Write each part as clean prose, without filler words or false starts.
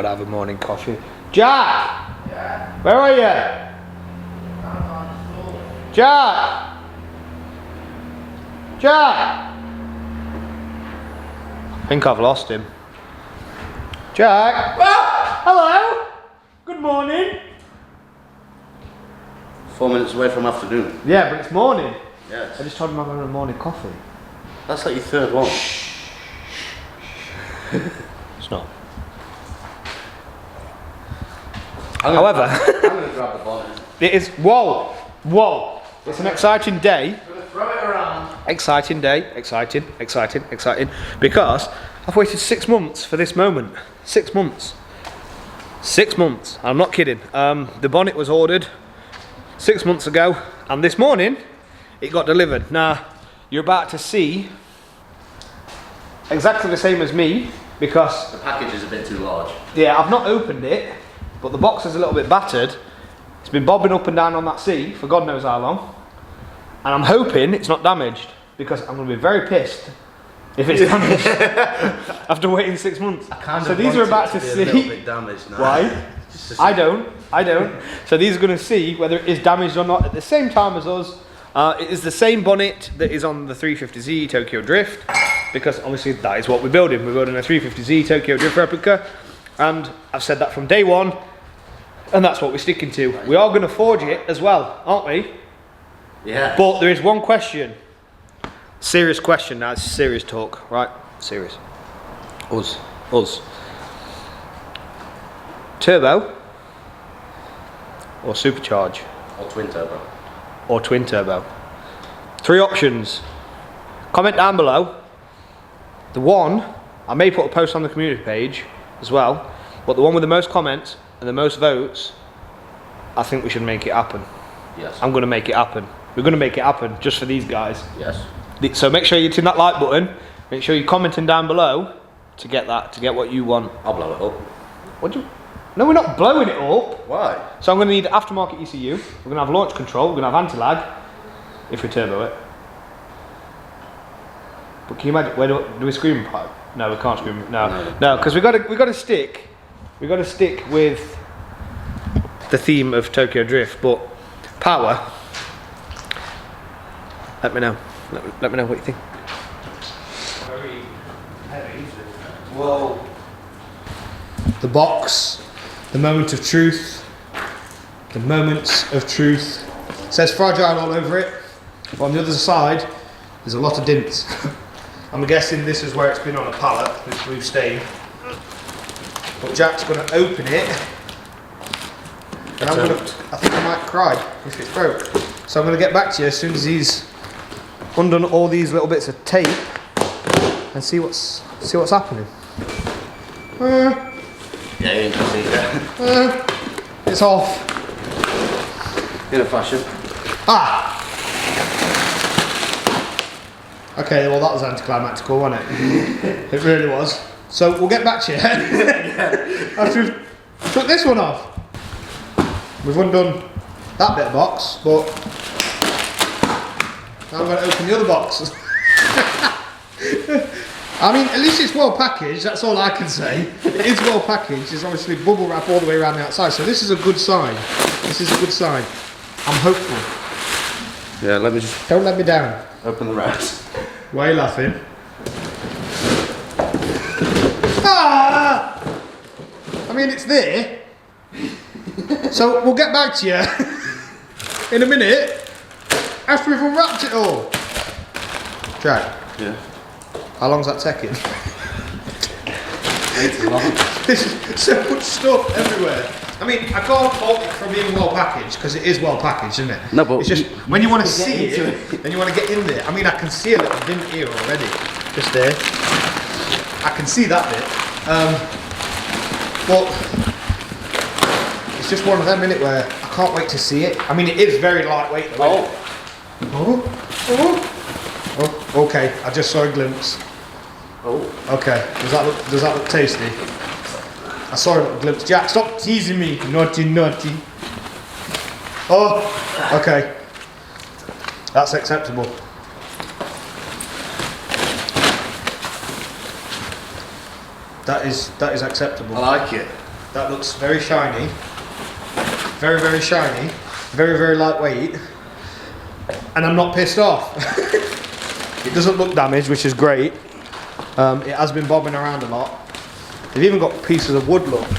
gotta have a morning coffee. Jack! Yeah. Where are you? Jack! Jack! I think I've lost him. Jack! Ah! Hello! Good morning! 4 minutes away from afternoon. Yeah, but it's morning. Yes. I just told him I'm having a morning coffee. That's like your third one. It's not. However, I'm going to grab the bonnet. It is, whoa! Whoa! It's an exciting day. I'm going to throw it around. Exciting day, exciting, because I've waited 6 months for this moment. 6 months. 6 months. I'm not kidding. The bonnet was ordered 6 months ago, and this morning it got delivered. Now, you're about to see exactly the same as me, because The package is a bit too large. yeah, I've not opened it, but the box is a little bit battered. It's been bobbing up and down on that seat for God knows how long. And I'm hoping it's not damaged, because I'm going to be very pissed if it's damaged after waiting 6 months. So these are about to see. A little bit damaged now. Why? I don't. So these are going to see whether it is damaged or not at the same time as us. It is the same bonnet that is on the 350z Tokyo Drift, because obviously that is what we're building. We're building a 350z Tokyo Drift replica, and I've said that from day one, and that's what we're sticking to. We are going to forge it as well, aren't we? Yeah. But there is one question. Serious question now, it's serious talk, right? Serious. Us. Turbo or supercharge? Or twin turbo. Or twin turbo. 3 options. Comment down below. The one, I may put a post on the community page as well, but the one with the most comments and the most votes, I think we should make it happen. Yes. I'm going to make it happen. We're going to make it happen just for these guys. Yes. So make sure you hit that like button. Make sure you're commenting down below to get that, to get what you want. I'll blow it up. What do you? No, we're not blowing it up. Why? So I'm going to need aftermarket ECU. We're going to have launch control. We're going to have anti-lag if we turbo it. But can you imagine? Where do we scream pipe? No, we can't scream. No, because we got to stick with the theme of Tokyo Drift. But power. Let me know. Let me know what you think. Very heavy. Whoa. The box. The moment of truth. The moments of truth. It says fragile all over it. But on the other side, there's a lot of dents. I'm guessing this is where it's been on a pallet, this blue stain. But Jack's going to open it. And I think I might cry if it's broke. So I'm going to get back to you as soon as he's undone all these little bits of tape and see what's happening. Yeah, you ain't gonna see that. It's off. In a fashion. Ah! Okay, well that was anticlimactical, wasn't it? It really was. So we'll get back to you after we've took this one off. We've undone that bit of box, but now I'm going to open the other box. I mean, at least it's well packaged, that's all I can say. It is well packaged, there's obviously bubble wrap all the way around the outside, so this is a good sign. This is a good sign. I'm hopeful. Yeah, let me just Don't let me down. open the rest. Why are you laughing? Ah! I mean, it's there. So we'll get back to you in a minute after we've unwrapped it all. Jack. Yeah. How long's that taking? Way too long. There's so much stuff everywhere. I mean, I can't fault it for being well packaged, because it is well packaged, isn't it? No, but it's just when you want to see into it, then you want to get in there. I mean, I can see a little dint here already, just there. I can see that bit, but it's just one of them, innit, where I can't wait to see it. I mean, it is very lightweight. Oh, okay. I just saw a glimpse. Oh. Okay. Does that look tasty? I saw a little glimpse. Jack, stop teasing me. Naughty. Oh, okay. That's acceptable. That is acceptable. I like it. That looks very shiny. Very, very shiny. Very, very lightweight. And I'm not pissed off. It doesn't look damaged, which is great. It has been bobbing around a lot. They've even got pieces of wood, look, to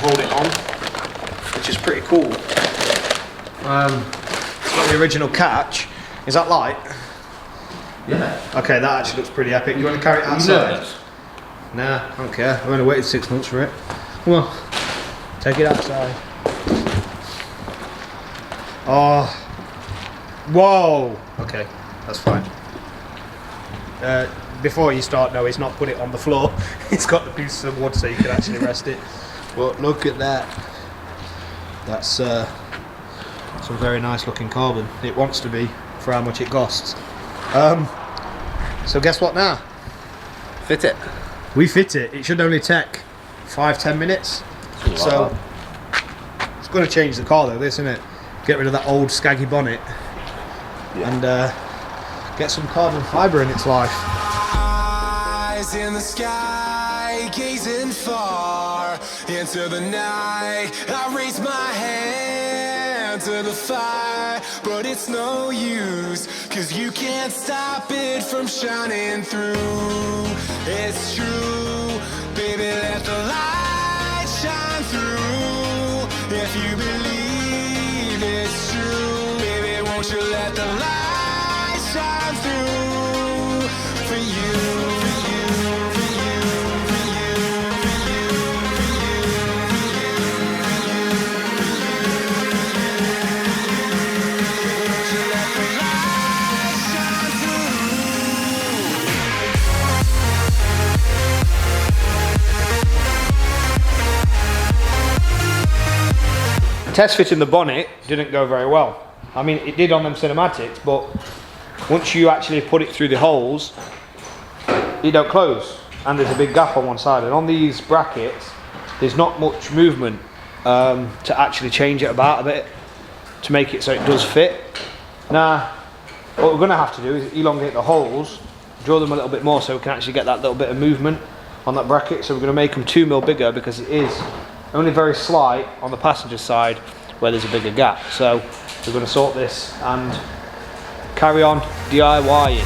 hold it on, which is pretty cool. It's got the original catch. Is that light? Yeah. Okay, that actually looks pretty epic. You want to carry it outside? Nah, I don't care. I've only waited 6 months for it. Come on, take it outside. Oh, whoa. Okay, that's fine. Before you start, no, it's not put it on the floor. It's got the pieces of wood so you can actually rest it. But look at that. That's some very nice looking carbon. It wants to be for how much it costs. So guess what now? Fit it. We fit it. It should only take 5-10 minutes. So it's going to change the car though, this, isn't it? Get rid of that old scaggy bonnet and get some carbon fibre in its life. Eyes in the sky, gazing far into the night. I raise my hand to the fire, but it's no use, 'cause you can't stop it from shining through. It's true, baby, let the light shine through. If you believe it's true, baby, won't you let the light shine through for you, for you, for you, for you, for you, for you, won't you let the light shine through. Test fitting the bonnet didn't go very well. I mean, it did on them cinematics, but once you actually put it through the holes, it don't close, and there's a big gap on one side. And on these brackets, there's not much movement to actually change it about a bit to make it so it does fit. Now, what we're going to have to do is elongate the holes, draw them a little bit more so we can actually get that little bit of movement on that bracket. So we're going to make them 2 mil bigger, because it is only very slight on the passenger side where there's a bigger gap. So we're going to sort this and carry on DIYing.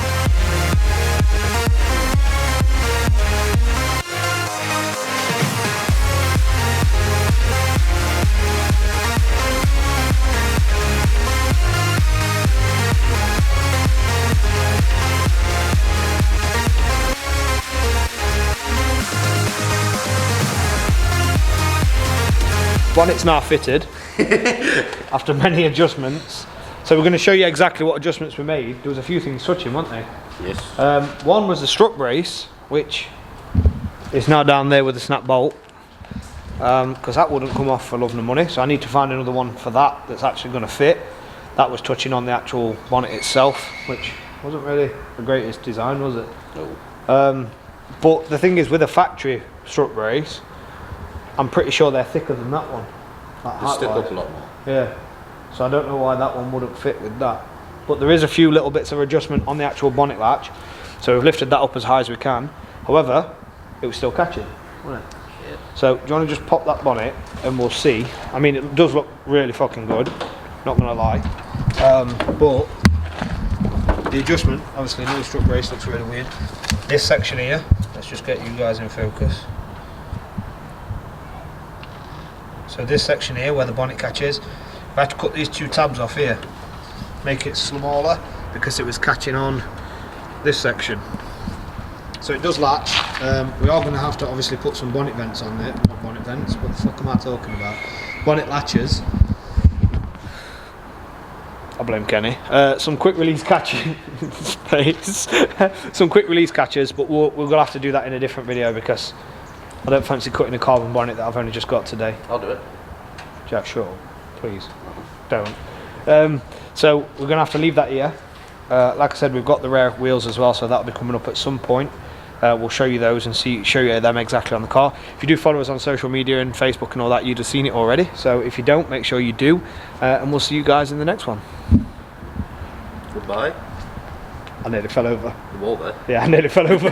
Bonnet's now fitted after many adjustments. So we're going to show you exactly what adjustments we made. There was a few things touching, weren't they? Yes. One was the strut brace, which is now down there with the snap bolt, because that wouldn't come off for love nor money. So I need to find another one for that that's actually going to fit. That was touching on the actual bonnet itself, which wasn't really the greatest design, was it? No. But the thing is, with a factory strut brace, I'm pretty sure they're thicker than that one. They stick up a lot more. Yeah. So I don't know why that one wouldn't fit with that. But there is a few little bits of adjustment on the actual bonnet latch. So we've lifted that up as high as we can. However, it was still catching, wasn't it? Yeah. So do you want to just pop that bonnet and we'll see. I mean, it does look really fucking good, not gonna lie. But the adjustment, obviously no strut brace, looks really weird. This section here, let's just get you guys in focus. So this section here where the bonnet catches, I had to cut these 2 tabs off here, make it smaller because it was catching on this section. So it does latch. We are going to have to obviously put some bonnet vents on there. Not bonnet vents, what the fuck am I talking about? Bonnet latches. I blame Kenny. Some quick release catches. Some quick release catches, but we're going to have to do that in a different video because I don't fancy cutting a carbon bonnet that I've only just got today. I'll do it. Jack, sure. Please. Don't. So we're going to have to leave that here. Like I said, we've got the rear wheels as well, so that'll be coming up at some point. We'll show you those and show you them exactly on the car. If you do follow us on social media and Facebook and all that, you'd have seen it already. So if you don't, make sure you do. And we'll see you guys in the next one. Goodbye. I nearly fell over. The wall there. Yeah, I nearly fell over.